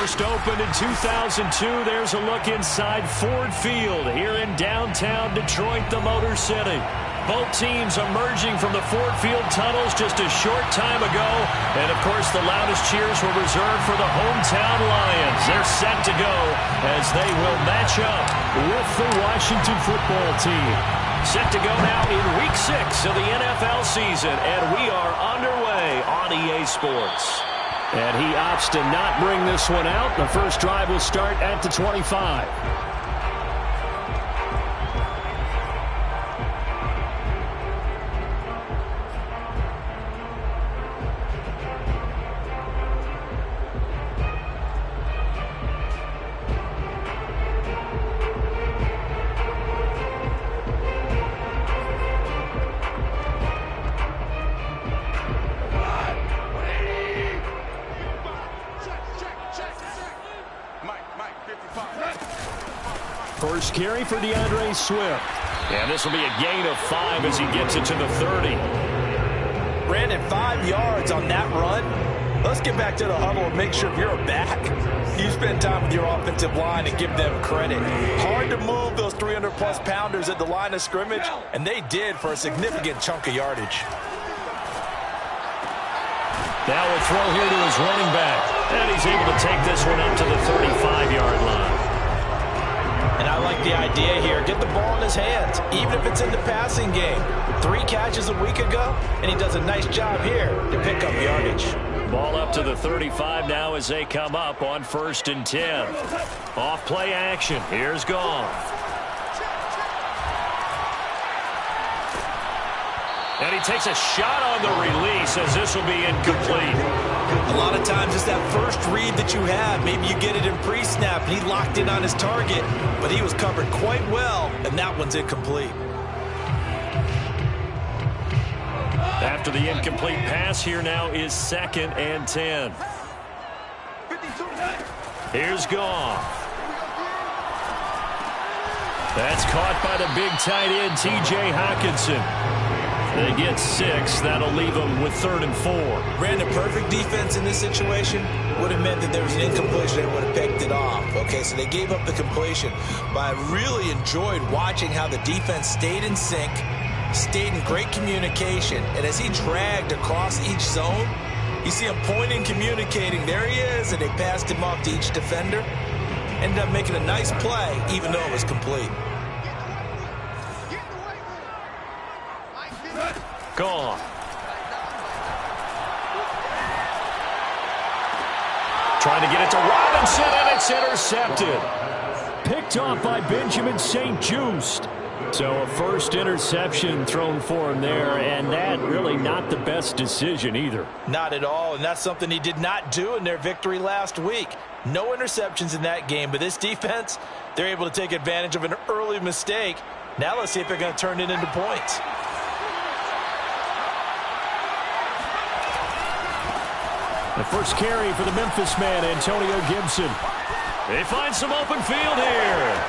First opened in 2002. There's a look inside Ford Field here in downtown Detroit, the Motor City. Both teams emerging from the Ford Field tunnels just a short time ago. And, of course, the loudest cheers were reserved for the hometown Lions. They're set to go as they will match up with the Washington football team. Set to go now in Week 6 of the NFL season. And we are underway on EA Sports. And he opts to not bring this one out. The first drive will start at the 25. First carry for DeAndre Swift. And this will be a gain of 5 as he gets it to the 30. Brandon, 5 yards on that run. Let's get back to the huddle and make sure if you're a back, you spend time with your offensive line and give them credit. Hard to move those 300-plus pounders at the line of scrimmage, and they did for a significant chunk of yardage. Now we'll throw here to his running back. And he's able to take this one up to the 35-yard line. And I like the idea here. Get the ball in his hands, even if it's in the passing game. 3 catches a week ago, and he does a nice job here to pick up yardage. Ball up to the 35 now as they come up on 1st and 10. Off play action. Here's Goff. And he takes a shot on the release as this will be incomplete. A lot of times it's that first read that you have. Maybe you get it in pre-snap, and he locked in on his target, but he was covered quite well, and that one's incomplete. After the incomplete pass, here now is 2nd and 10. Here's Goff. That's caught by the big tight end, T.J. Hockenson. They get 6. That'll leave them with 3rd and 4. Brandon, perfect defense in this situation would have meant that there was an incompletion. They would have picked it off. Okay, so they gave up the completion. But I really enjoyed watching how the defense stayed in sync, stayed in great communication. And as he dragged across each zone, you see him pointing, communicating. There he is, and they passed him off to each defender. Ended up making a nice play, even though it was complete. Gone. Trying to get it to Robinson, and it's intercepted. Picked off by Benjamin St-Juste. So a first interception thrown for him there, and that really not the best decision either. Not at all, and that's something he did not do in their victory last week. No interceptions in that game, but this defense, they're able to take advantage of an early mistake. Now let's see if they're going to turn it into points. The first carry for the Memphis man, Antonio Gibson. They find some open field here.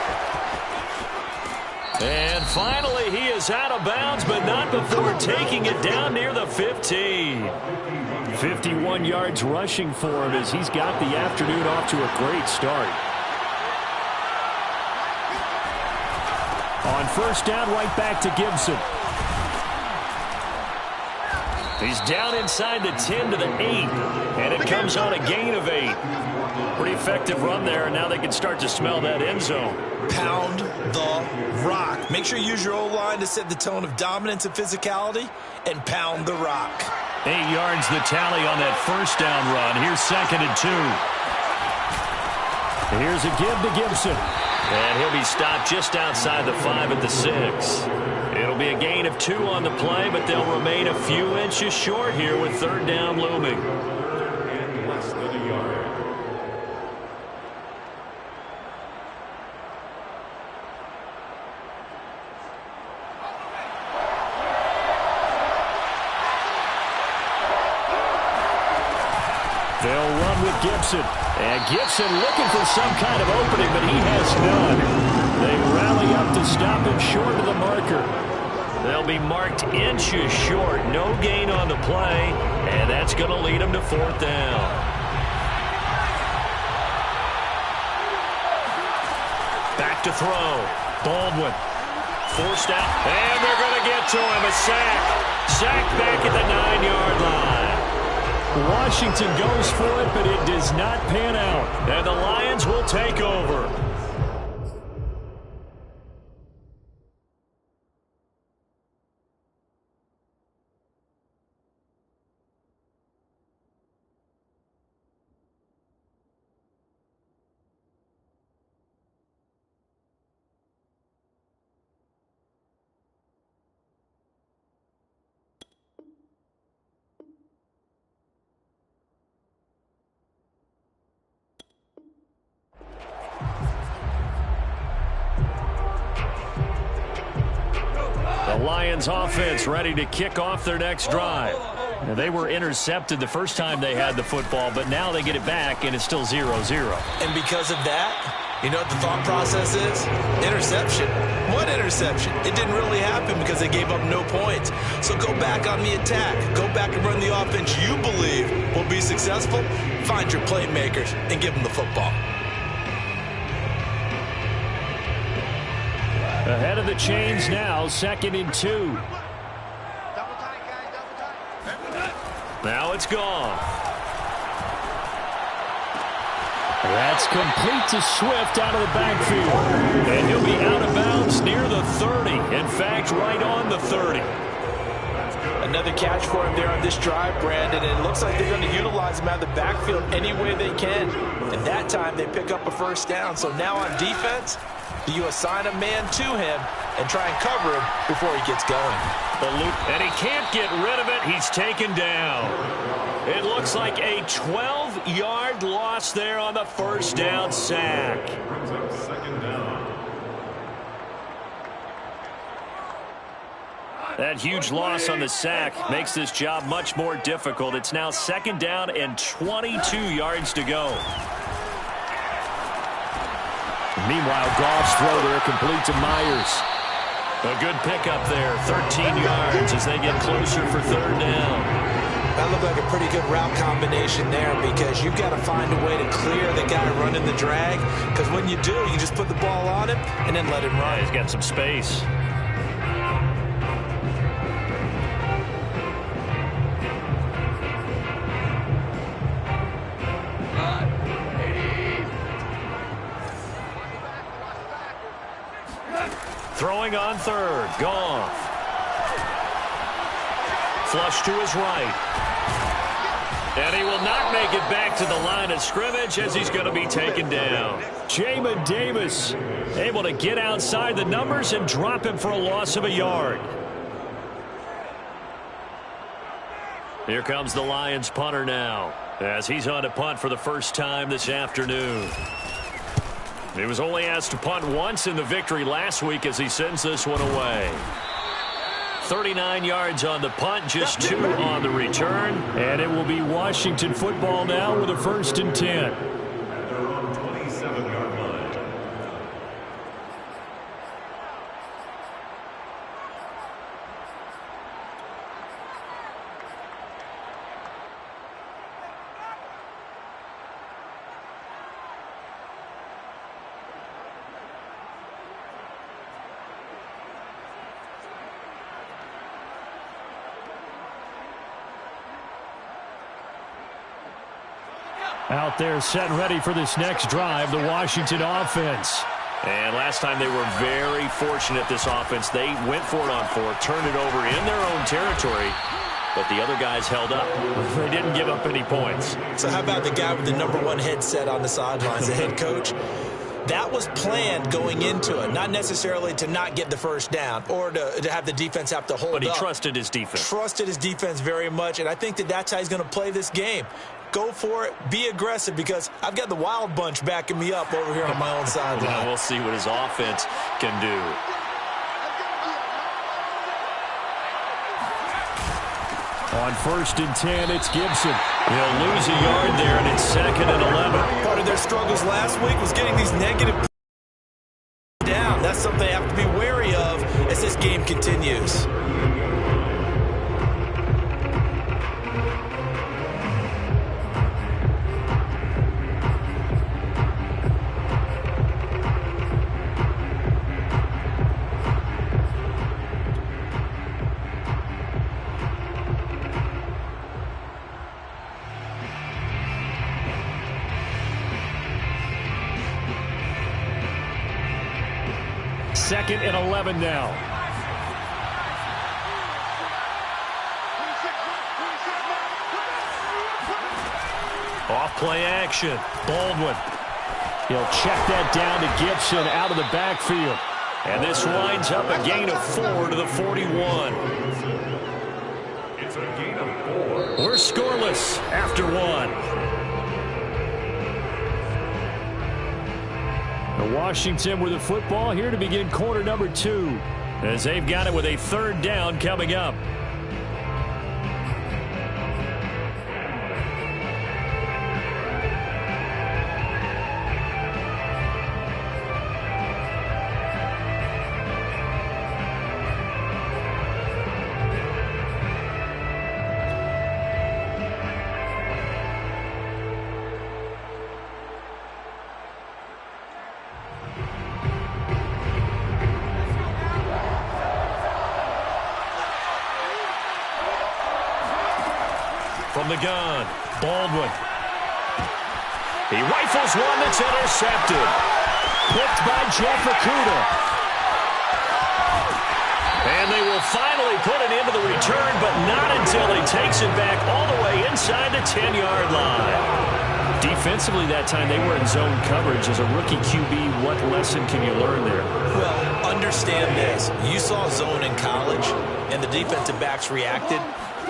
And finally, he is out of bounds, but not before taking it down near the 15. 51 yards rushing for him as he's got the afternoon off to a great start. On 1st down, right back to Gibson. He's down inside the 10 to the 8, and it comes on a gain of 8. Pretty effective run there, and now they can start to smell that end zone. Pound the rock. Make sure you use your O-line to set the tone of dominance and physicality, and pound the rock. 8 yards the tally on that 1st down run. Here's 2nd and 2. Here's a give to Gibson. And he'll be stopped just outside the 5 at the 6. It'll be a gain of 2 on the play, but they'll remain a few inches short here with 3rd down looming. They'll run with Gibson. And Gibson looking for some kind of opening, but he has none. They rally up to stop him short of the marker. They'll be marked inches short. No gain on the play, and that's going to lead them to 4th down. back to throw. Baldwin forced out, and they're going to get to him. A sack. Sack back at the 9-yard line. Washington goes for it, but it does not pan out. And the Lions will take over. The Lions offense ready to kick off their next drive. Now, they were intercepted the first time they had the football, but now they get it back, and it's still 0-0. And because of that, you know what the thought process is? Interception. What interception? It didn't really happen because they gave up no points. So go back on the attack. Go back and run the offense you believe will be successful. Find your playmakers and give them the football. Ahead of the chains now, 2nd and 2. Now it's gone. That's complete to Swift out of the backfield. And he'll be out of bounds near the 30. In fact, right on the 30. Another catch for him there on this drive, Brandon, and it looks like they're going to utilize him out of the backfield any way they can. And that time they pick up a first down. So now on defense, do you assign a man to him and try and cover him before he gets going? And he can't get rid of it. He's taken down. It looks like a 12-yard loss there on the first down sack. That huge loss on the sack makes this job much more difficult. It's now 2nd down and 22 yards to go. Meanwhile, Goff's throw there complete to Myers. A good pickup there, 13 yards as they get closer for 3rd down. That looked like a pretty good route combination there because you've got to find a way to clear the guy running the drag, because when you do, you just put the ball on him and then let him run. He's got some space. Throwing on 3rd, Goff. Flush to his right. And he will not make it back to the line of scrimmage as he's going to be taken down. Jamin Davis able to get outside the numbers and drop him for a loss of a yard. Here comes the Lions punter now as he's on to punt for the first time this afternoon. He was only asked to punt once in the victory last week as he sends this one away. 39 yards on the punt, just 2 on the return. And it will be Washington football now with a 1st and 10. Out there set and ready for this next drive, the Washington offense. And last time they were very fortunate, this offense. They went for it on 4, turned it over in their own territory, but the other guys held up. They didn't give up any points. So how about the guy with the #1 headset on the sidelines, the head coach? That was planned going into it, not necessarily to not get the first down or to have the defense have to hold up. But he trusted his defense. Trusted his defense very much, and I think that's how he's going to play this game. Go for it. Be aggressive, because I've got the wild bunch backing me up over here on my own sideline. Well, we'll see what his offense can do. On 1st and 10, it's Gibson. He'll lose a yard there, and it's 2nd and 11. Part of their struggles last week was getting these negative down. That's something they have to be wary of as this game continues. 2nd and 11 now. Off play action. Baldwin. He'll check that down to Gibson out of the backfield. And this winds up a gain of 4 to the 41. It's a gain of 4. We're scoreless after 1. Washington with the football here to begin quarter number 2, as they've got it with a 3rd down coming up. From the gun, Baldwin. He rifles one that's intercepted. Picked by Jeff Okudah. And they will finally put it into the return, but not until he takes it back all the way inside the 10-yard line. Defensively that time, they were in zone coverage. As a rookie QB, what lesson can you learn there? Well, understand this. You saw zone in college, and the defensive backs reacted,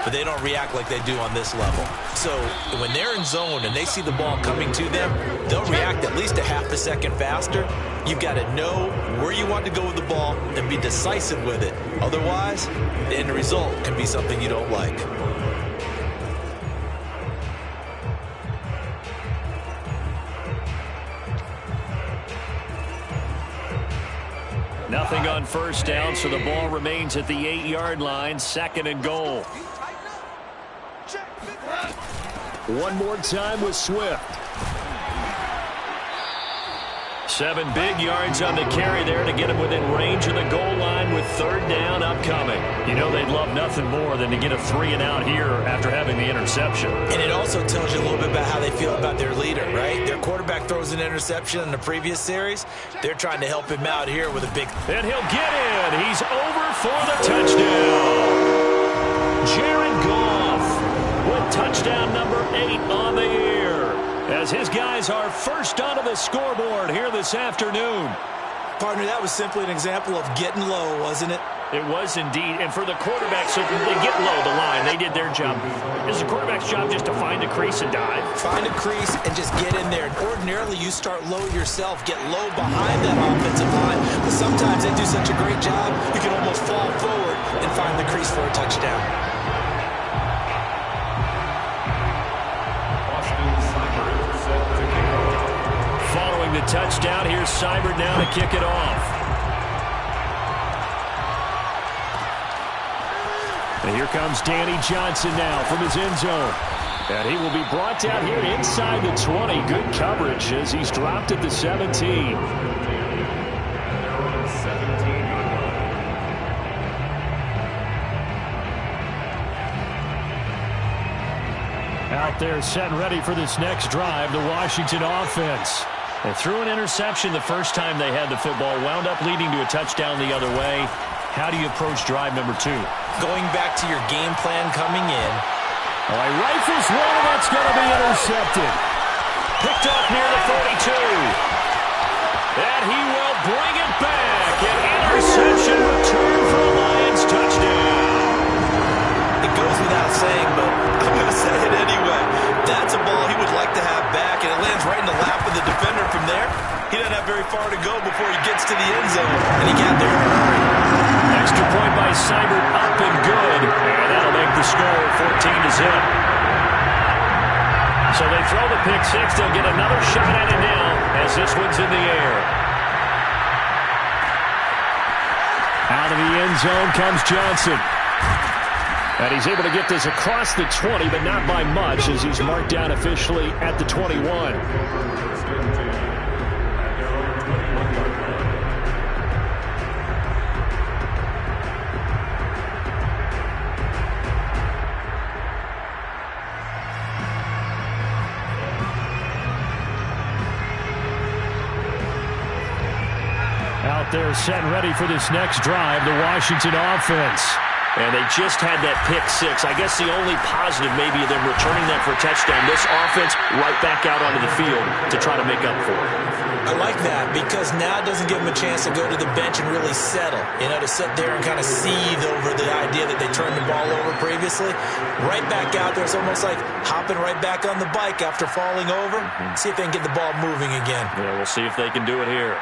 but they don't react like they do on this level. So when they're in zone and they see the ball coming to them, they'll react at least a half a second faster. You've got to know where you want to go with the ball and be decisive with it. Otherwise, the end result can be something you don't like. Nothing on 1st down, so the ball remains at the 8-yard line, 2nd and goal. One more time with Swift. 7 big yards on the carry there to get him within range of the goal line with 3rd down upcoming. You know they'd love nothing more than to get a 3-and-out here after having the interception. And it also tells you a little bit about how they feel about their leader, right? Their quarterback throws an interception in the previous series. They're trying to help him out here with a big... And he'll get in. He's over for the touchdown. Jared Goff with touchdown number 8 on the year, as his guys are first onto the scoreboard here this afternoon. Partner, that was simply an example of getting low, wasn't it? It was indeed. And for the quarterback, so they get low the line. They did their job. It's the quarterback's job just to find a crease and dive. Find a crease and just get in there. And ordinarily, you start low yourself, get low behind that offensive line. But sometimes they do such a great job, you can almost fall forward and find the crease for a touchdown. Following the touchdown, here's Seibert now to kick it off. And here comes Danny Johnson now from his end zone. And he will be brought down here inside the 20. Good coverage as he's dropped at the 17. Out there set and ready for this next drive, the Washington offense. They threw an interception the first time they had the football, wound up leading to a touchdown the other way. How do you approach drive number 2? Going back to your game plan coming in. Oh, he rifles one, and that's going to be intercepted. Picked up near the 42. And he will bring it back. An interception return for a Lions touchdown. It goes without saying, but I'm going to say it anyway. That's a ball he would like to have back, and it lands right in the lap of the defender from there. He doesn't have very far to go before he gets to the end zone, and he got there in a hurry. Extra point by Seibert, up and good. And that'll make the score 14-0. So they throw the pick six. They'll get another shot at it now as this one's in the air. Out of the end zone comes Johnson. And he's able to get this across the 20, but not by much, as he's marked down officially at the 21. there set and ready for this next drive, the Washington offense. And they just had that pick six. I guess the only positive maybe of them returning that for a touchdown. This offense right back out onto the field to try to make up for it. I like that because now it doesn't give them a chance to go to the bench and really settle. You know, to sit there and kind of seethe over the idea that they turned the ball over previously. Right back out there. It's almost like hopping right back on the bike after falling over. See if they can get the ball moving again. Yeah, we'll see if they can do it here.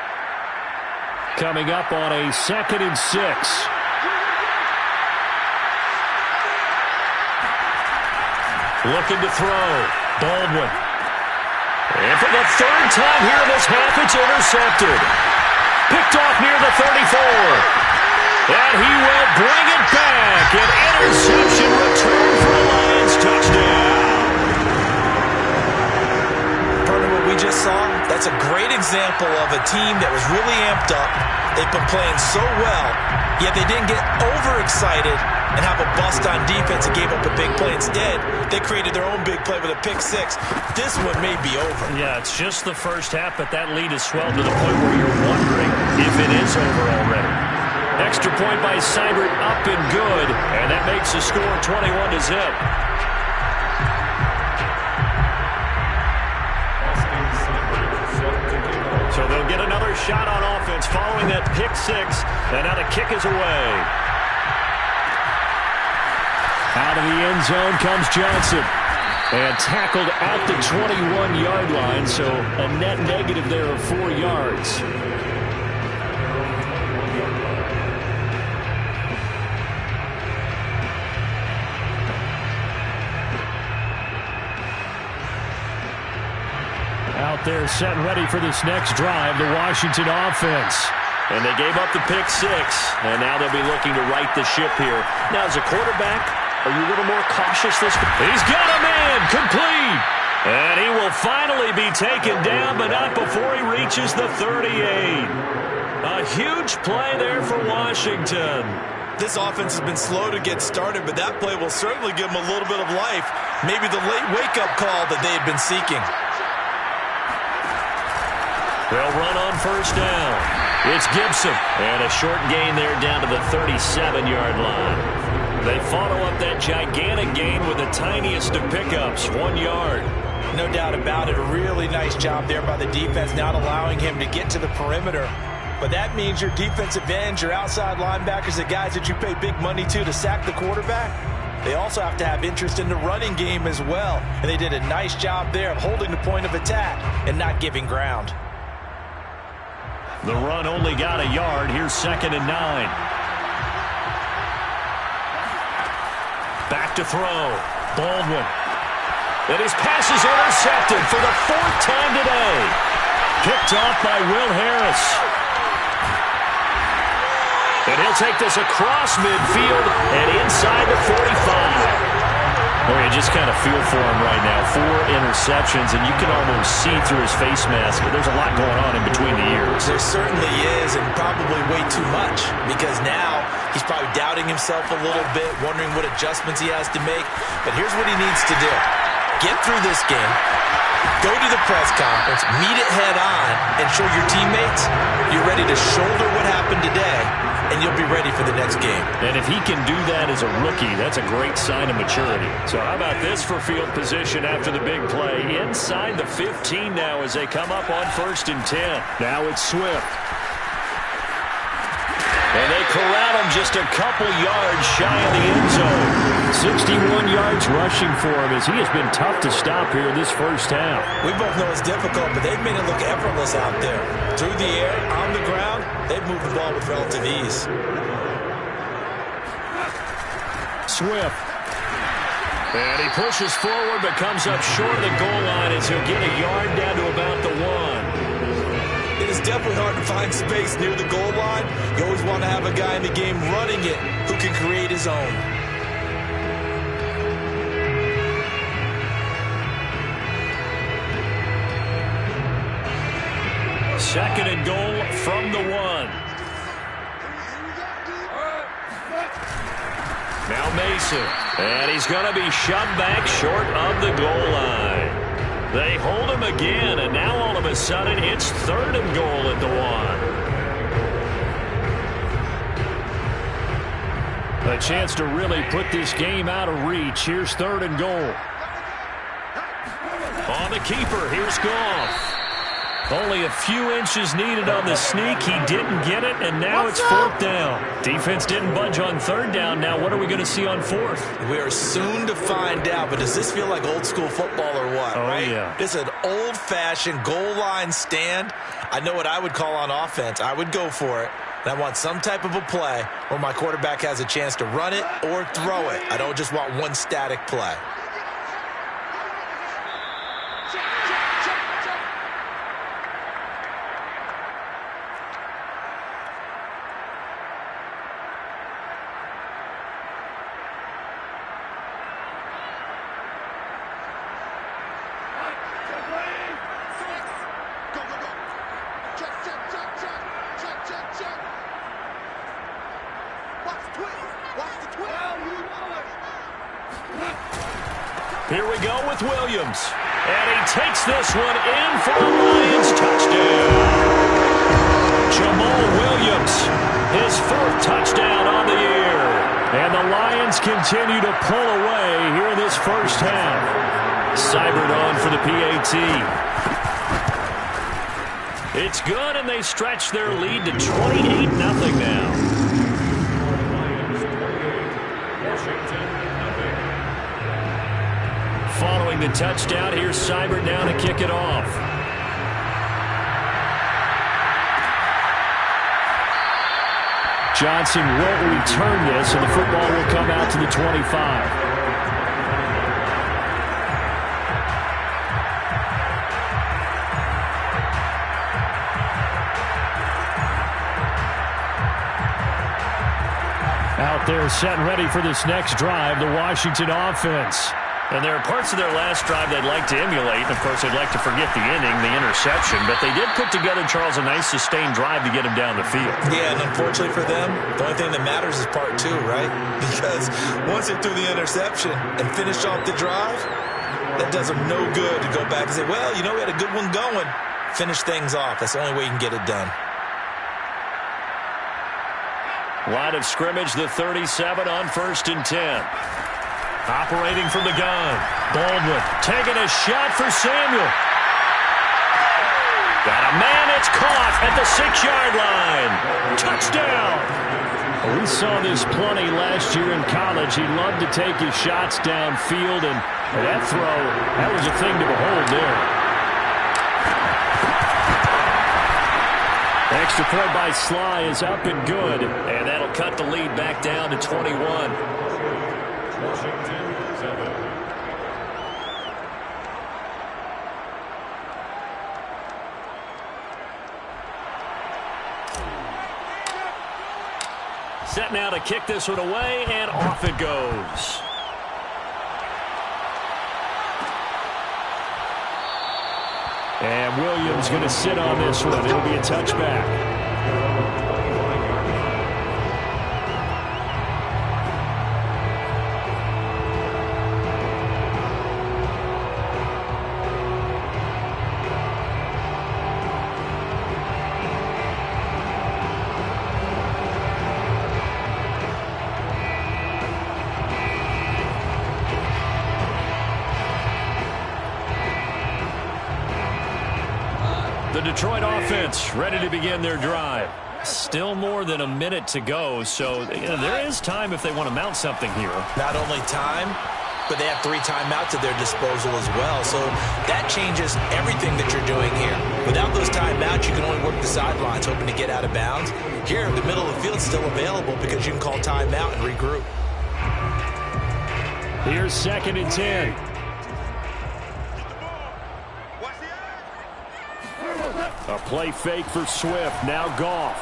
Coming up on a 2nd and 6. Looking to throw. Baldwin. And for the 3rd time here in this half, it's intercepted. Picked off near the 34. And he will bring it back. An interception return for a Lions touchdown. Part of what we just saw, that's a great example of a team that was really amped up. They've been playing so well, yet they didn't get overexcited and have a bust on defense and gave up a big play. Instead, they created their own big play with a pick six. This one may be over. Yeah, it's just the first half, but that lead has swelled to the point where you're wondering if it is over already. Extra point by Seibert, up and good, and that makes the score 21-0. So they'll get another shot on offense following that pick six, and now the kick is away. Out of the end zone comes Johnson. And tackled at the 21-yard line, so a net negative there of 4 yards. Out there set and ready for this next drive, the Washington offense. And they gave up the pick six, and now they'll be looking to right the ship here. Now, as a quarterback, are you a little more cautious this week? He's got a man, complete. And he will finally be taken down, but not before he reaches the 38. A huge play there for Washington. This offense has been slow to get started, but that play will certainly give them a little bit of life. Maybe the late wake-up call that they had been seeking. They'll run on first down. It's Gibson. And a short gain there down to the 37-yard line. They follow up that gigantic gain with the tiniest of pickups, 1 yard. No doubt about it. A really nice job there by the defense, not allowing him to get to the perimeter. But that means your defensive ends, your outside linebackers, the guys that you pay big money to sack the quarterback, they also have to have interest in the running game as well. And they did a nice job there of holding the point of attack and not giving ground. The run only got a yard. Here's 2nd and 9. Back to throw. Baldwin. And his pass is intercepted for the 4th time today. Picked off by Will Harris. And he'll take this across midfield and inside the 45. Oh, you just kind of feel for him right now. 4 interceptions, and you can almost see through his face mask. There's a lot going on in between the ears. There certainly is, and probably way too much, because now he's probably doubting himself a little bit, wondering what adjustments he has to make. But here's what he needs to do. Get through this game, go to the press conference, meet it head on, and show your teammates you're ready to shoulder what happened today, and you'll be ready for the next game. And if he can do that as a rookie, that's a great sign of maturity. So how about this for field position after the big play? Inside the 15 now as they come up on 1st and 10. Now it's Swift. And they corral him just a couple yards shy of the end zone. 61 yards rushing for him as he has been tough to stop here this first half. We both know it's difficult, but they've made it look effortless out there. Through the air, on the ground, they've moved the ball with relative ease. Swift. And he pushes forward but comes up short of the goal line as he'll get a yard down to about the 1. It is definitely hard to find space near the goal line. You always want to have a guy in the game running it who can create his own. Second and goal from the 1. Now Mason. And he's going to be shoved back short of the goal line. They hold him again, and now all of a sudden it's 3rd and goal at the 1. A chance to really put this game out of reach. Here's 3rd and goal. On the keeper, here's Goff. Only a few inches needed on the sneak. He didn't get it, and now it's 4th down. Defense didn't budge on 3rd down. Now what are we going to see on 4th? We are soon to find out, but does this feel like old school football or what? Oh, right? Yeah. It's an old-fashioned goal line stand. I know what I would call on offense. I would go for it. And I want some type of a play where my quarterback has a chance to run it or throw it. I don't just want one static play. Here we go with Williams. And he takes this one in for a Lions touchdown. Jamal Williams, his 4th touchdown on the year. And the Lions continue to pull away here in this first half. Seibert on for the PAT. It's good, and they stretch their lead to 28-0 now. Following the touchdown, here's Seibert now to kick it off. Johnson won't return this, and the football will come out to the 25. Out there set and ready for this next drive, the Washington offense. And there are parts of their last drive they'd like to emulate. And, of course, they'd like to forget the inning, the interception. But they did put together, Charles, a nice sustained drive to get him down the field. Yeah, and unfortunately for them, the only thing that matters is part 2, right? Because once they threw the interception and finished off the drive, that does them no good to go back and say, well, you know, we had a good one going. Finish things off. That's the only way you can get it done. Line of scrimmage, the 37 on 1st and 10. Operating from the gun. Baldwin taking a shot for Samuel. Got a man, it's caught at the 6-yard line. Touchdown. Well, we saw this plenty last year in college. He loved to take his shots downfield, and that throw, that was a thing to behold there. Extra point by Sly is up and good, and that'll cut the lead back down to 21. Washington 7. Set now to kick this one away, and off it goes. And Williams going to sit on this one. It'll be a touchback. The Detroit offense ready to begin their drive. Still more than a minute to go, so there is time if they want to mount something here. Not only time, but they have 3 timeouts at their disposal as well, so that changes everything that you're doing here. Without those timeouts, you can only work the sidelines, hoping to get out of bounds. Here, the middle of the field is still available because you can call timeout and regroup. Here's 2nd and 10. A play fake for Swift. Now Goff.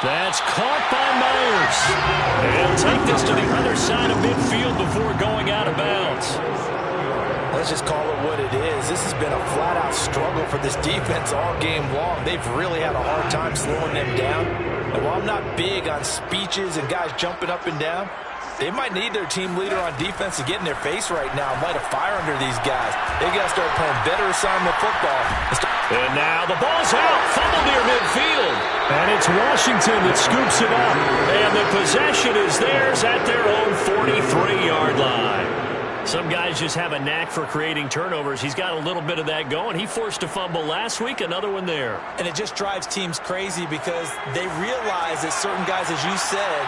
That's caught by Myers. And he'll take this to the other side of midfield before going out of bounds. Let's just call it what it is. This has been a flat-out struggle for this defense all game long. They've really had a hard time slowing them down. And while I'm not big on speeches and guys jumping up and down, They might need their team leader on defense to get in their face right now and light a fire under these guys. They got to start playing better assignment football. And now the ball's out. Fumble near midfield. And it's Washington that scoops it up. And the possession is theirs at their own 43-yard line. Some guys just have a knack for creating turnovers. He's got a little bit of that going. He forced a fumble last week, another one there. And it just drives teams crazy because they realize that certain guys, as you said,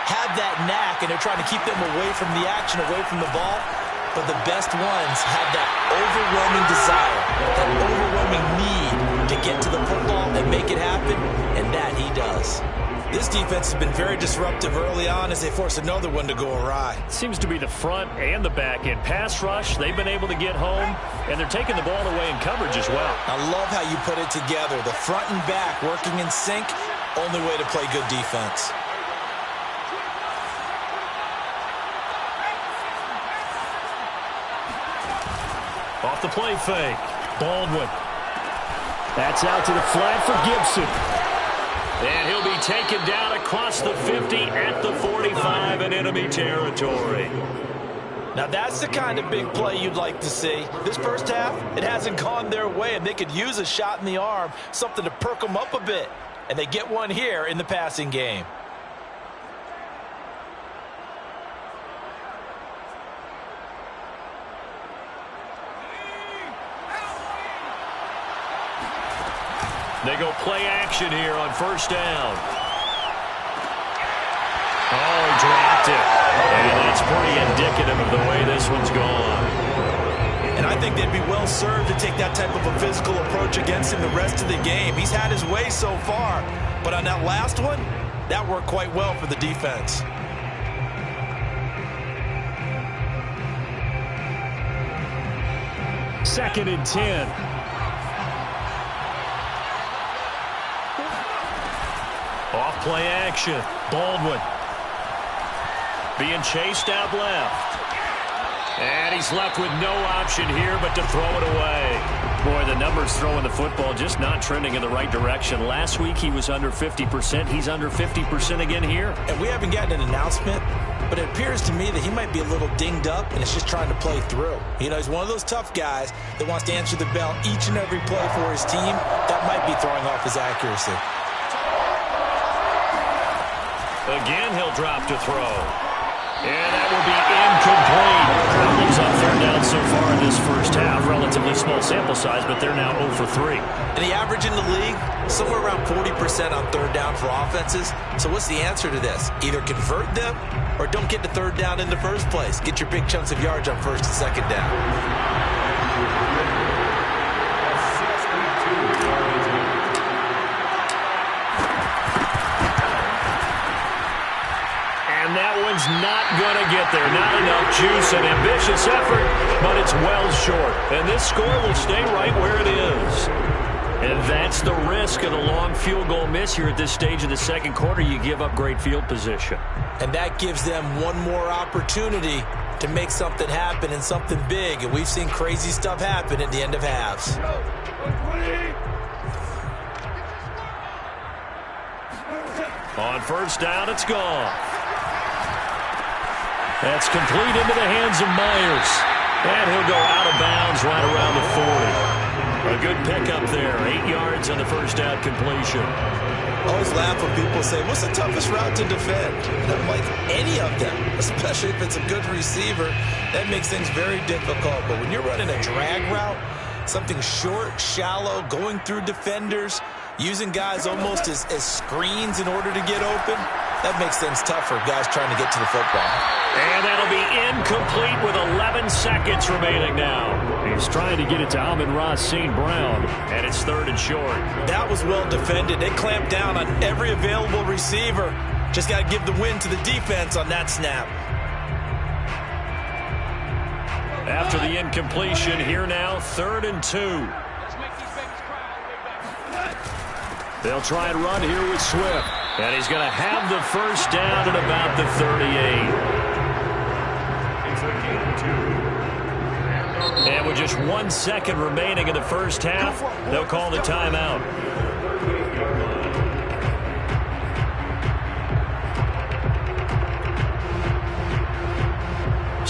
have that knack, and they're trying to keep them away from the action, away from the ball. But the best ones have that overwhelming desire, that overwhelming need to get to the football and make it happen, and that he does. This defense has been very disruptive early on as they force another one to go awry. Seems to be the front and the back end. Pass rush, they've been able to get home, and they're taking the ball away in coverage as well. I love how you put it together. The front and back working in sync, only way to play good defense. Off the play fake. Baldwin. That's out to the flat for Gibson. And he'll be taken down across the 50 at the 45 in enemy territory. Now that's the kind of big play you'd like to see. This first half, it hasn't gone their way, and they could use a shot in the arm, something to perk them up a bit. And they get one here in the passing game. They go play action here on first down. Oh, he dropped it. And that's pretty indicative of the way this one's gone. And I think they'd be well served to take that type of a physical approach against him the rest of the game. He's had his way so far. But on that last one, that worked quite well for the defense. Second and 10. Off play action. Baldwin. Being chased out left. And he's left with no option here but to throw it away. Boy, the numbers throwing the football just not trending in the right direction. Last week he was under 50%. He's under 50% again here. And we haven't gotten an announcement, but it appears to me that he might be a little dinged up and it's just trying to play through. You know, he's one of those tough guys that wants to answer the bell each and every play for his team. That might be throwing off his accuracy. Again, he'll drop to throw. And that will be incomplete. Problems on third down so far in this first half. Relatively small sample size, but they're now 0 for 3. And the average in the league, somewhere around 40% on third down for offenses. So what's the answer to this? Either convert them or don't get to third down in the first place. Get your big chunks of yards on first and second down. That one's not going to get there. Not enough juice. An ambitious effort, but it's well short. And this score will stay right where it is. And that's the risk of the long field goal miss here at this stage of the second quarter. You give up great field position. And that gives them one more opportunity to make something happen and something big. And we've seen crazy stuff happen at the end of halves. On first down, it's gone. That's complete into the hands of Myers. And he'll go out of bounds right around the 40. A good pickup there. 8 yards on the first down completion. I always laugh when people say, what's the toughest route to defend? And I'm like, any of them, especially if it's a good receiver. That makes things very difficult. But when you're running a drag route, something short, shallow, going through defenders, using guys almost as screens in order to get open, that makes things tough for guys trying to get to the football. And that'll be incomplete with 11 seconds remaining now. He's trying to get it to Amon-Ra St. Brown, and it's third and short. That was well defended. They clamped down on every available receiver. Just got to give the win to the defense on that snap. After the incompletion, here now, 3rd and 2. They'll try and run here with Swift. And he's going to have the first down at about the 38. And with just 1 second remaining in the first half, they'll call the timeout.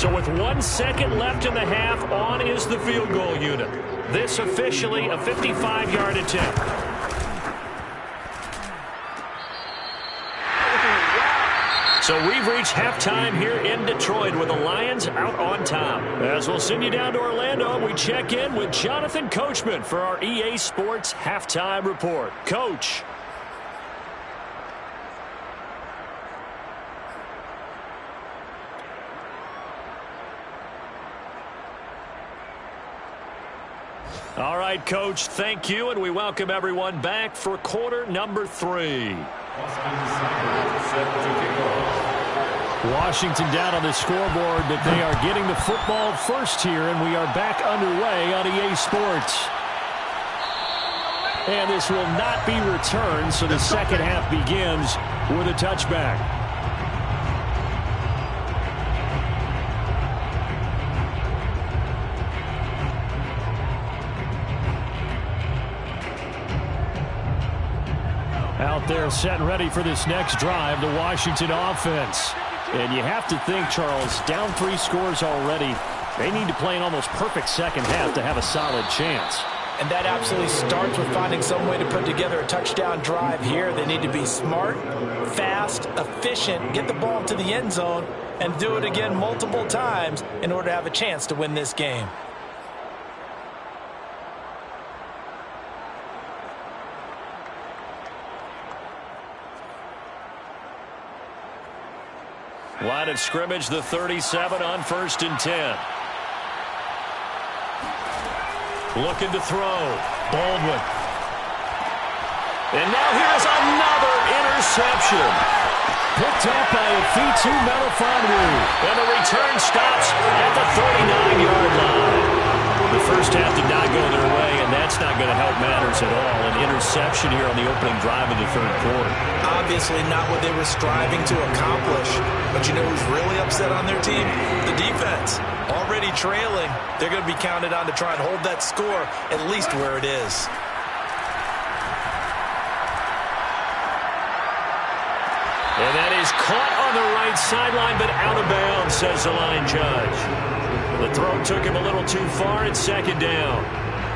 So with 1 second left in the half, on is the field goal unit. This officially a 55-yard attempt. So we've reached halftime here in Detroit with the Lions out on top. As we'll send you down to Orlando, we check in with Jonathan Coachman for our EA Sports Halftime Report. Coach. All right, Coach, thank you, and we welcome everyone back for quarter number 3. Washington down on the scoreboard, but they are getting the football first here, and we are back underway on EA Sports. And this will not be returned, so the second half begins with a touchback. Out there set and ready for this next drive, the Washington offense. And you have to think, Charles, down 3 scores already. They need to play an almost perfect second half to have a solid chance. And that absolutely starts with finding some way to put together a touchdown drive here. They need to be smart, fast, efficient, get the ball to the end zone, and do it again multiple times in order to have a chance to win this game. Line of scrimmage, the 37 on 1st and 10. Looking to throw. Baldwin. And now here's another interception. Picked up by Afitu Melifonwu. And the return stops at the 39-yard line. The first half did not go their way, and that's not going to help matters at all. An interception here on the opening drive of the third quarter. Obviously not what they were striving to accomplish. But you know who's really upset on their team? The defense. Already trailing. They're going to be counted on to try and hold that score at least where it is. And that is caught on the right sideline, but out of bounds, says the line judge. The throw took him a little too far. It's 2nd down.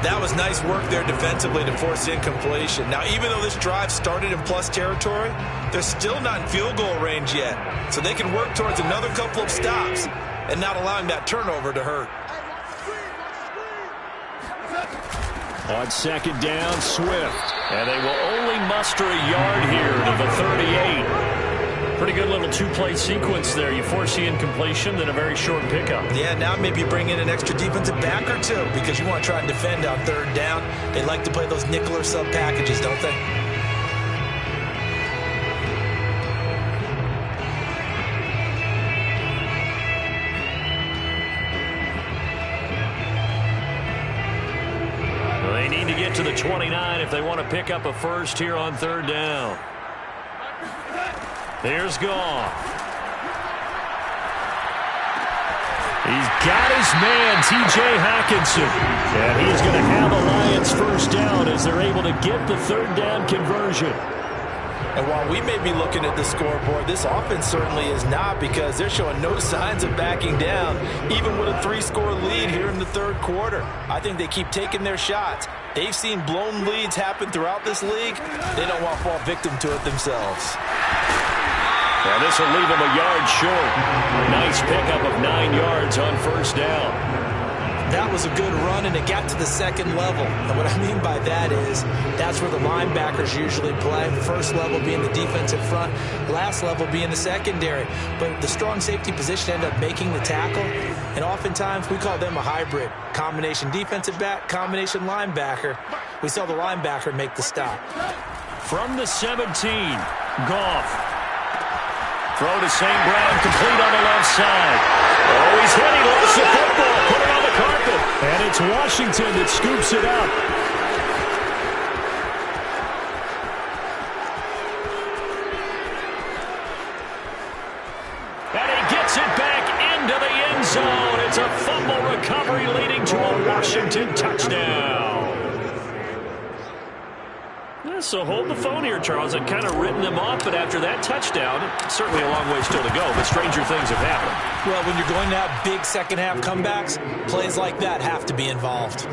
That was nice work there defensively to force incompletion. Now, even though this drive started in plus territory, they're still not in field goal range yet. So they can work towards another couple of stops and not allowing that turnover to hurt. On 2nd down, Swift. And they will only muster a yard here to the 38. Pretty good little 2-play sequence there. You force the incompletion, then a very short pickup. Yeah, now maybe you bring in an extra defensive back or two because you want to try and defend on 3rd down. They like to play those nickel or sub packages, don't they? Well, they need to get to the 29 if they want to pick up a first here on 3rd down. There's Goff. He's got his man, T.J. Hockenson. And he's going to have a Lions first down as they're able to get the 3rd down conversion. And while we may be looking at the scoreboard, this offense certainly is not because they're showing no signs of backing down, even with a 3-score lead here in the 3rd quarter. I think they keep taking their shots. They've seen blown leads happen throughout this league. They don't want to fall victim to it themselves. Well, this will leave them a yard short. Nice pickup of 9 yards on 1st down. That was a good run, and it got to the 2nd level. And what I mean by that is that's where the linebackers usually play. 1st level being the defensive front, last level being the secondary. But the strong safety position ended up making the tackle, and oftentimes we call them a hybrid. Combination defensive back, combination linebacker. We saw the linebacker make the stop. From the 17, Goff. Throw to St. Brown, complete on the left side. Oh, he's hit. He lost the football. Put it on the carpet. And it's Washington that scoops it up. And he gets it back into the end zone. It's a fumble recovery leading to a Washington touchdown. So hold the phone here, Charles. I've kind of written them off, but after that touchdown, certainly a long way still to go, but stranger things have happened. Well, when you're going to have big second-half comebacks, plays like that have to be involved.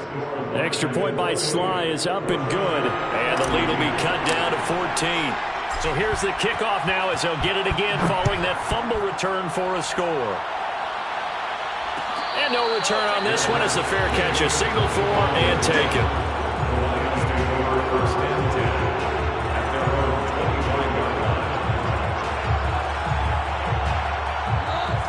Extra point by Sly is up and good, and the lead will be cut down to 14. So here's the kickoff now as they'll get it again following that fumble return for a score. And no return on this one as the fair catch is signaled for and taken.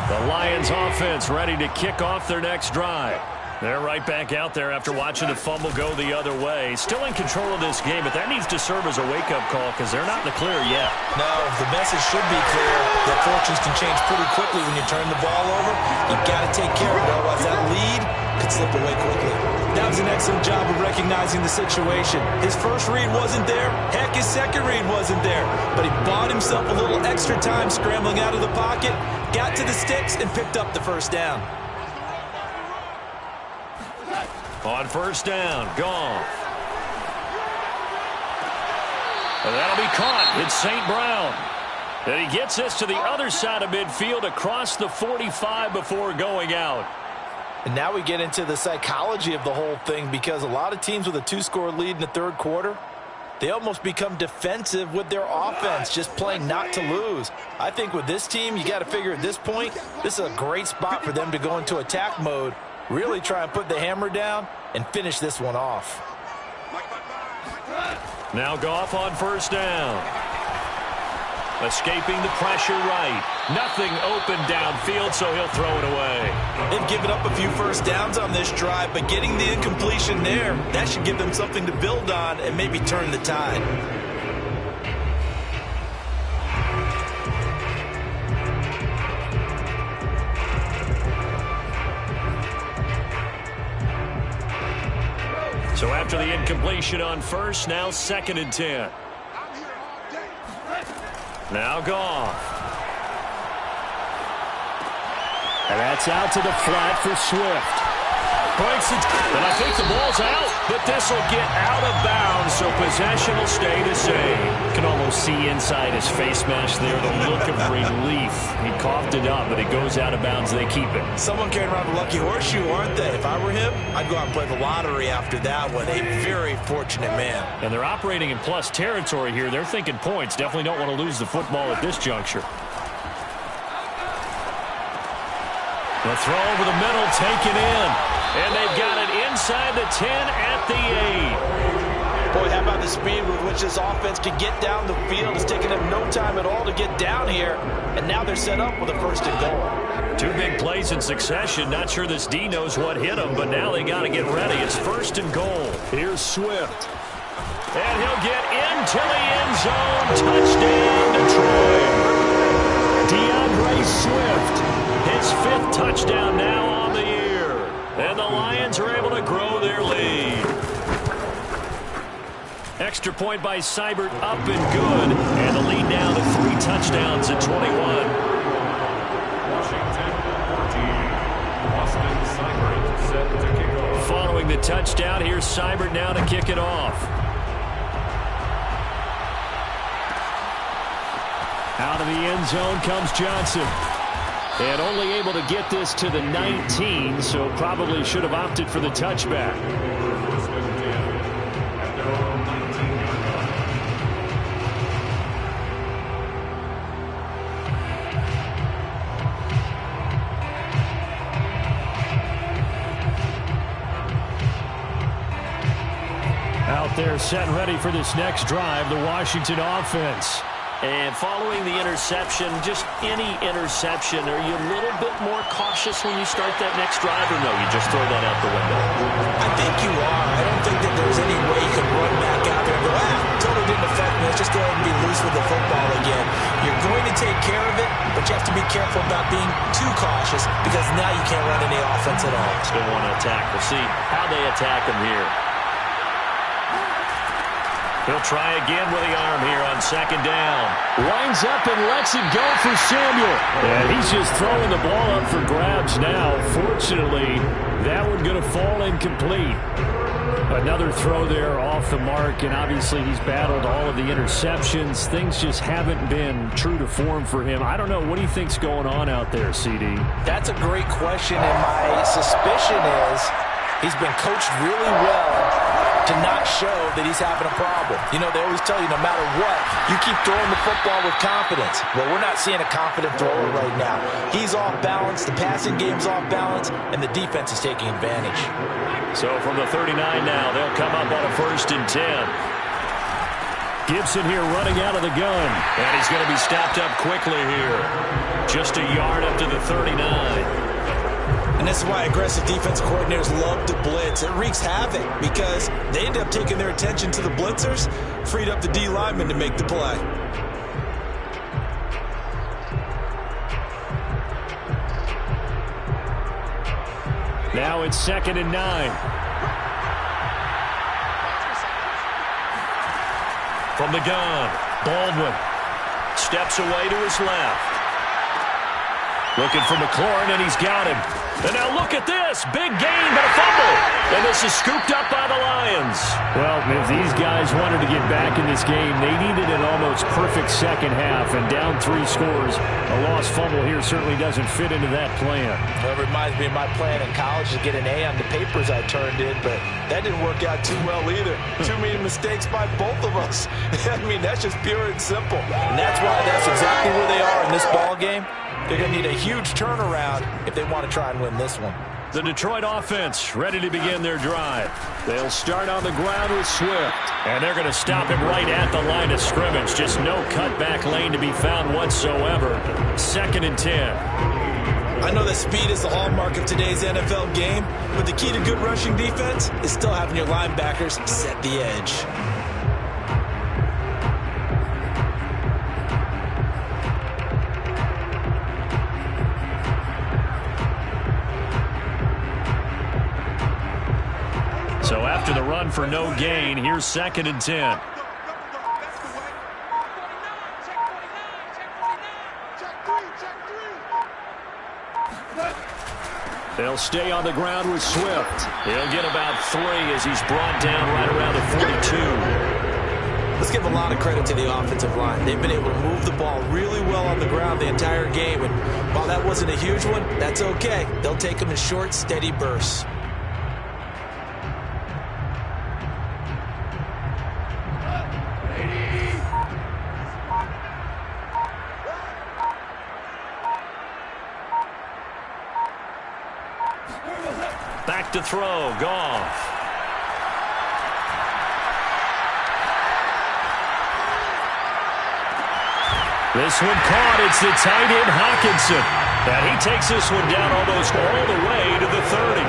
The Lions offense ready to kick off their next drive. They're right back out there after watching the fumble go the other way. Still in control of this game, but that needs to serve as a wake-up call because they're not in the clear yet. No, the message should be clear that fortunes can change pretty quickly when you turn the ball over. You've got to take care of it, otherwise that lead could slip away quickly. That was an excellent job of recognizing the situation. His first read wasn't there. Heck, his second read wasn't there. But he bought himself a little extra time scrambling out of the pocket, got to the sticks, and picked up the first down. On first down, Goff. And that'll be caught. It's St. Brown. And he gets this to the other side of midfield across the 45 before going out. And now we get into the psychology of the whole thing because a lot of teams with a two-score lead in the third quarter, they almost become defensive with their offense, just playing not to lose. I think with this team, you got to figure at this point, this is a great spot for them to go into attack mode, really try and put the hammer down and finish this one off. Now Goff on first down. Escaping the pressure right. Nothing open downfield, so he'll throw it away. They've given up a few first downs on this drive, but getting the incompletion there, that should give them something to build on and maybe turn the tide. So after the incompletion on first, now 2nd and 10. Now Goff. And that's out to the flat for Swift. Breaks it, and I think the ball's out, but this will get out of bounds, so possession will stay the same. You can almost see inside his face mesh there the look of relief. He coughed it up, but it goes out of bounds. They keep it. Someone carrying around the lucky horseshoe, aren't they? If I were him, I'd go out and play the lottery after that one. A very fortunate man. And they're operating in plus territory here. They're thinking points. Definitely don't want to lose the football at this juncture. The throw over the middle, taken in. And they've got it inside the 10 at the 8. Boy, how about the speed with which this offense can get down the field? It's taken them no time at all to get down here. And now they're set up with a 1st and goal. 2 big plays in succession. Not sure this D knows what hit him, but now they got to get ready. It's 1st and goal. Here's Swift. And he'll get into the end zone. Touchdown, Detroit. DeAndre Swift. His 5th touchdown now on the year. And the Lions are able to grow their lead. Extra point by Seibert up and good. And the lead now to 3 touchdowns at 21. Following the touchdown, here's Seibert now to kick it off. Out of the end zone comes Johnson. And only able to get this to the 19, so probably should have opted for the touchback. Out there set and ready for this next drive, the Washington offense. And following the interception, just any interception, are you a little bit more cautious when you start that next drive, or no, you just throw that out the window? I think you are. I don't think that there's any way you can run back out there and go, totally didn't affect me. Let's just go ahead and be loose with the football again. You're going to take care of it, but you have to be careful about being too cautious because now you can't run any offense at all. Still want to attack. We'll see how they attack him here. He'll try again with the arm here on 2nd down. Winds up and lets it go for Samuel. And he's just throwing the ball up for grabs now. Fortunately, that one going to fall incomplete. Another throw there off the mark, and obviously he's battled all of the interceptions. Things just haven't been true to form for him. I don't know. What do you think's going on out there, CD? That's a great question, and my suspicion is he's been coached really well to not show that he's having a problem. You know, they always tell you no matter what, you keep throwing the football with confidence. Well, we're not seeing a confident thrower right now. He's off balance, the passing game's off balance, and the defense is taking advantage. So from the 39 now, they'll come up on a 1st and 10. Gibson here running out of the gun. And he's going to be stopped up quickly here. Just a yard up to the 39. And this is why aggressive defense coordinators love to blitz. It wreaks havoc because they end up taking their attention to the blitzers, freed up the D lineman to make the play. Now it's 2nd and 9. From the gun, Baldwin steps away to his left. Looking for McLaurin, and he's got him. And now look at this. Big gain, but a fumble. And this is scooped up by the Lions. Well, if these guys wanted to get back in this game, they needed an almost perfect second half. And down 3 scores, a lost fumble here certainly doesn't fit into that plan. Well, it reminds me of my plan in college to get an A on the papers I turned in, but that didn't work out too well either. Too many mistakes by both of us. I mean, that's just pure and simple. And that's why that's exactly where they are in this ball game. They're going to need a huge turnaround if they want to try and win this one. The Detroit offense ready to begin their drive. They'll start on the ground with Swift. And they're going to stop him right at the line of scrimmage. Just no cutback lane to be found whatsoever. 2nd and 10. I know that speed is the hallmark of today's NFL game, but the key to good rushing defense is still having your linebackers set the edge. So after the run for no gain, here's 2nd and 10. They'll stay on the ground with Swift. He'll get about 3 as he's brought down right around the 42. Let's give a lot of credit to the offensive line. They've been able to move the ball really well on the ground the entire game. And while that wasn't a huge one, that's okay. They'll take them in short, steady bursts. Back to throw, Goff. This one caught. It's the tight end, Hawkinson. And he takes this one down almost all the way to the 30.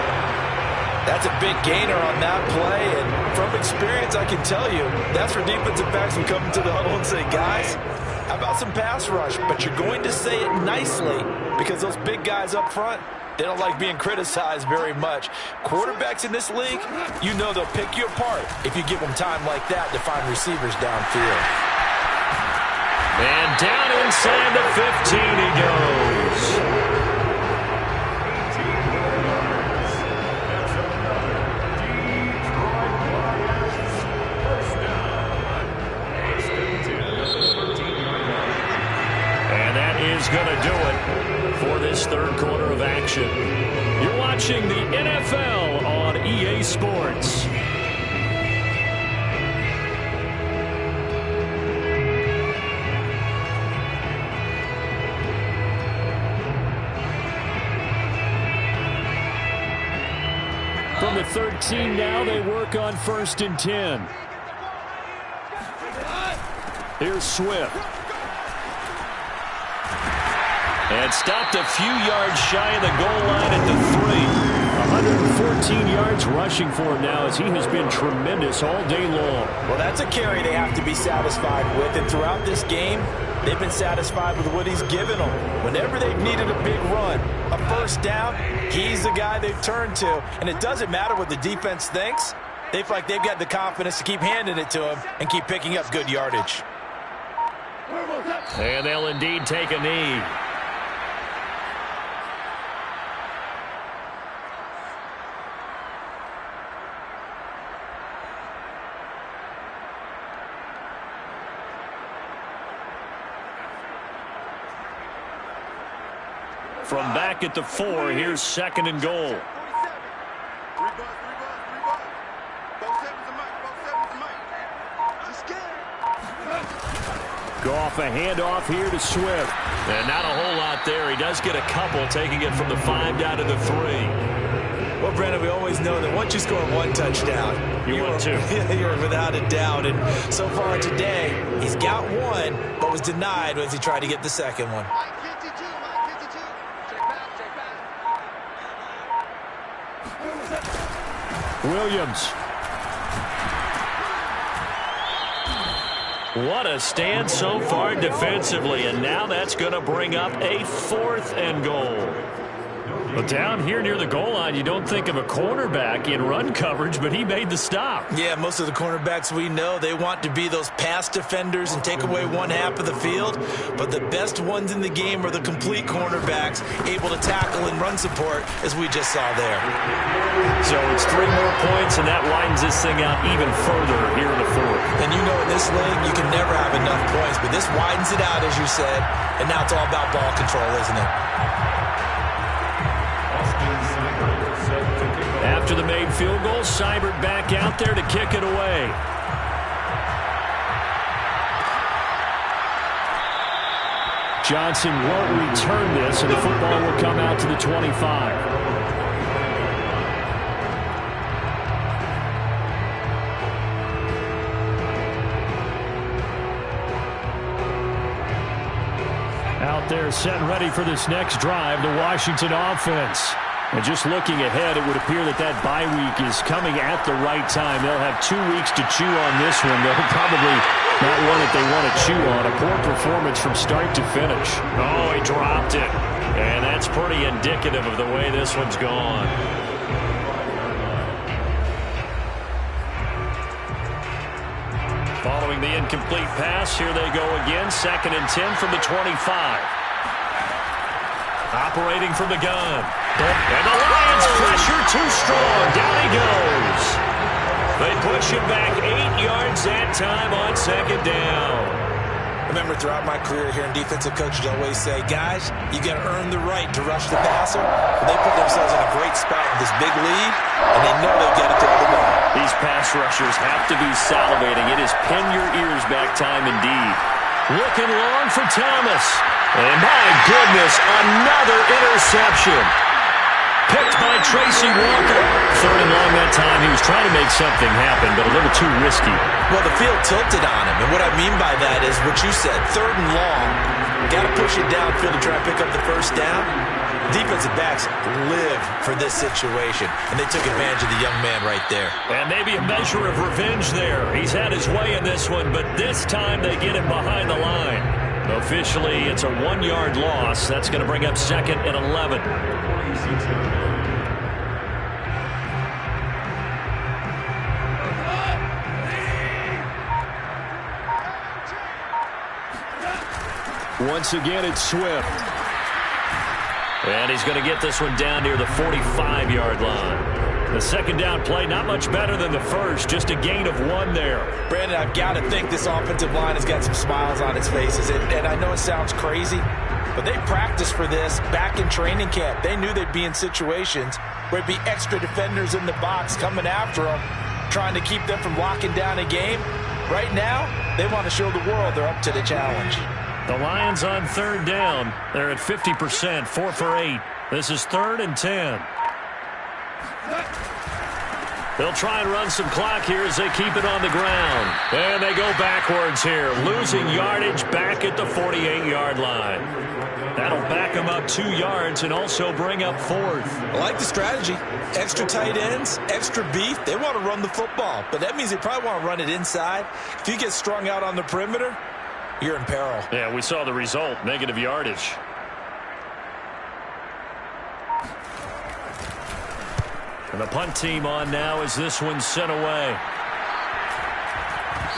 That's a big gainer on that play, and from experience, I can tell you, that's where defensive backs will come into the huddle and say, guys, how about some pass rush? But you're going to say it nicely because those big guys up front, they don't like being criticized very much. Quarterbacks in this league, you know they'll pick you apart if you give them time like that to find receivers downfield. And down inside the 15 he goes. And that is going to do it for this 3rd quarter of action. You're watching the NFL on EA Sports. From the 13 now, they work on 1st and 10. Here's Swift. And stopped a few yards shy of the goal line at the 3. 114 yards rushing for him now as he has been tremendous all day long. Well, that's a carry they have to be satisfied with. And throughout this game, they've been satisfied with what he's given them. Whenever they've needed a big run, a 1st down, he's the guy they've turned to. And it doesn't matter what the defense thinks. They feel like they've got the confidence to keep handing it to him and keep picking up good yardage. And they'll indeed take a knee. From back at the 4, here's 2nd and goal. Goff, a handoff here to Swift. And not a whole lot there. He does get a couple, taking it from the 5 down to the 3. Well, Brandon, we always know that once you score 1 touchdown, you're 2. You're without a doubt. And so far today, he's got 1, but was denied as he tried to get the 2nd one. Williams. What a stand so far defensively, and now that's going to bring up a 4th and goal. But down here near the goal line, you don't think of a cornerback in run coverage, but he made the stop. Yeah, most of the cornerbacks we know, they want to be those pass defenders and take away 1/2 of the field. But the best ones in the game are the complete cornerbacks, able to tackle and run support, as we just saw there. So it's 3 more points, and that widens this thing out even further here in the 4th. And you know in this league, you can never have enough points, but this widens it out, as you said, and now it's all about ball control, isn't it? After the made field goal, Seibert back out there to kick it away. Johnson won't return this, and the football will come out to the 25. Out there set and ready for this next drive, the Washington offense. And just looking ahead, it would appear that that bye week is coming at the right time. They'll have 2 weeks to chew on this one. They'll probably not one that they want to chew on. A poor performance from start to finish. Oh, he dropped it. And that's pretty indicative of the way this one's gone. Following the incomplete pass, here they go again. 2nd and 10 from the 25. Operating from the gun. And the Lions pressure too strong. Down he goes. They push him back 8 yards that time on 2nd down. Remember, throughout my career here in defensive coaches always say, guys, you got to earn the right to rush the passer. They put themselves in a great spot with this big lead, and they know they've got to throw the ball. These pass rushers have to be salivating. It is pin your ears back time indeed. Looking long for Thomas. And my goodness, another interception. Picked by Tracy Walker. 3rd and long that time. He was trying to make something happen, but a little too risky. Well, the field tilted on him, and what I mean by that is what you said, 3rd and long. Got to push it downfield to try and pick up the 1st down. Defensive backs live for this situation, and they took advantage of the young man right there. And maybe a measure of revenge there. He's had his way in this one, but this time they get him behind the line. Officially, it's a 1-yard loss. That's going to bring up 2nd and 11. Once again, it's Swift. And he's going to get this one down near the 45-yard line. The 2nd down play, not much better than the first, just a gain of 1 there. Brandon, I've got to think this offensive line has got some smiles on its faces. And I know it sounds crazy, but they practiced for this back in training camp. They knew they'd be in situations where it'd be extra defenders in the box coming after them, trying to keep them from locking down a game. Right now, they want to show the world they're up to the challenge. The Lions on 3rd down. They're at 50%, 4 for 8. This is 3rd and 10. They'll try and run some clock here as they keep it on the ground. And they go backwards here, losing yardage back at the 48-yard line. That'll back them up 2 yards and also bring up 4th. I like the strategy. Extra tight ends, extra beef. They want to run the football, but that means they probably want to run it inside. If you get strung out on the perimeter, you're in peril. Yeah, we saw the result, negative yardage. And the punt team on now as this one's sent away.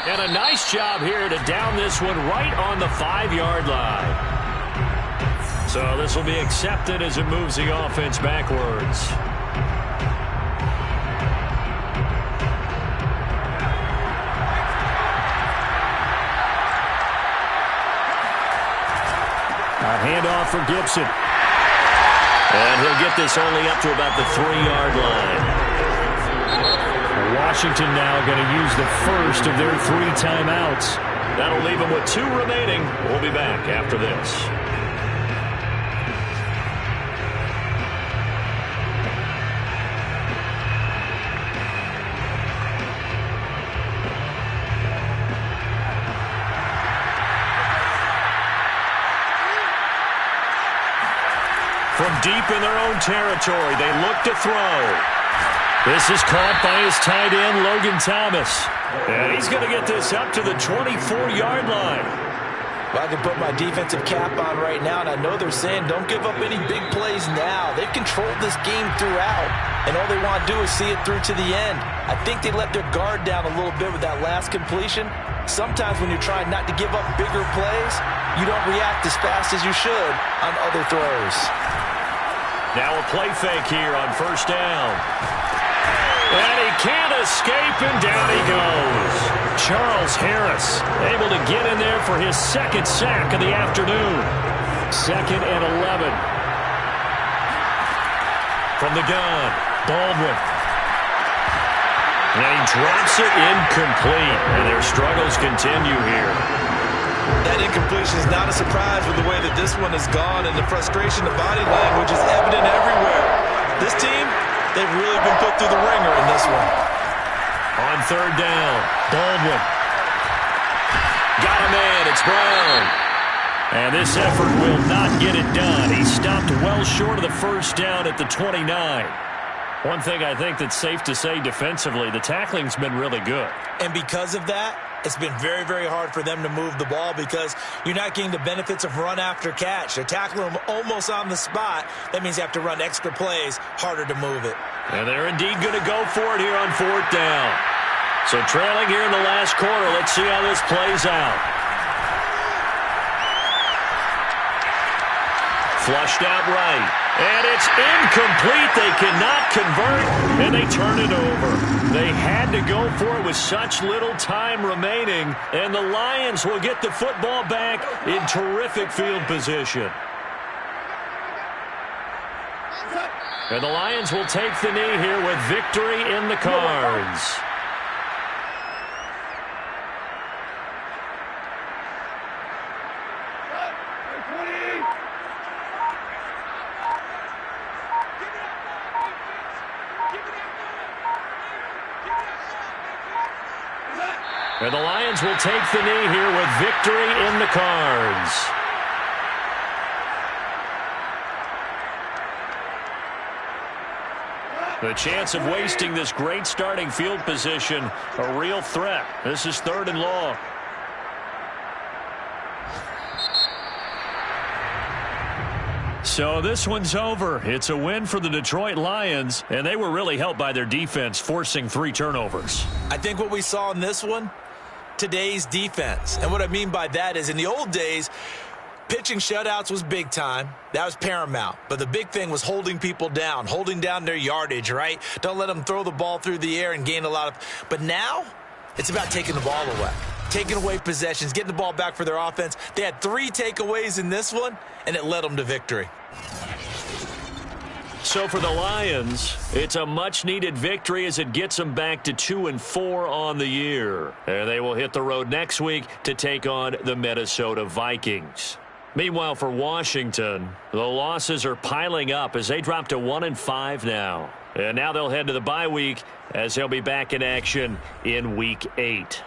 And a nice job here to down this one right on the 5-yard line. So this will be accepted as it moves the offense backwards. A handoff for Gibson. And he'll get this only up to about the 3-yard line. Washington now going to use the first of their 3 timeouts. That'll leave them with 2 remaining. We'll be back after this. From deep in their own territory, they look to throw. This is caught by his tight end, Logan Thomas. And he's going to get this up to the 24-yard line. Well, I can put my defensive cap on right now, and I know they're saying don't give up any big plays now. They've controlled this game throughout, and all they want to do is see it through to the end. I think they let their guard down a little bit with that last completion. Sometimes when you're trying not to give up bigger plays, you don't react as fast as you should on other throws. Now a play fake here on first down. And he can't escape, and down he goes. Charles Harris able to get in there for his 2nd sack of the afternoon. 2nd and 11. From the gun, Baldwin. And he drops it incomplete. And their struggles continue here. That incompletion is not a surprise with the way that this one has gone, and the frustration, the body language is evident everywhere. This team, they've really been put through the ringer in this one. On 3rd down, Baldwin. Got a man, it's Brown. And this effort will not get it done. He stopped well short of the first down at the 29. One thing I think that's safe to say defensively, the tackling's been really good. And because of that, it's been very, very hard for them to move the ball because you're not getting the benefits of run after catch. They're tackling them almost on the spot. That means you have to run extra plays, harder to move it. And they're indeed going to go for it here on 4th down. So trailing here in the last quarter, let's see how this plays out. Flushed out right. And it's incomplete. They cannot convert, and they turn it over. They had to go for it with such little time remaining, and the Lions will get the football back in terrific field position. And the Lions will take the knee here with victory in the cards. And the Lions will take the knee here with victory in the cards. The chance of wasting this great starting field position, a real threat. This is 3rd and long. So this one's over. It's a win for the Detroit Lions, and they were really helped by their defense, forcing 3 turnovers. I think what we saw in this one, today's defense. And what I mean by that is in the old days, pitching shutouts was big time. That was paramount. But the big thing was holding people down, holding down their yardage, right? Don't let them throw the ball through the air and gain a lot of... But now, it's about taking the ball away. Taking away possessions, getting the ball back for their offense. They had 3 takeaways in this one, and it led them to victory. So for the Lions, it's a much-needed victory as it gets them back to 2-4 on the year. And they will hit the road next week to take on the Minnesota Vikings. Meanwhile, for Washington, the losses are piling up as they drop to 1-5 now. And now they'll head to the bye week as they'll be back in action in Week 8.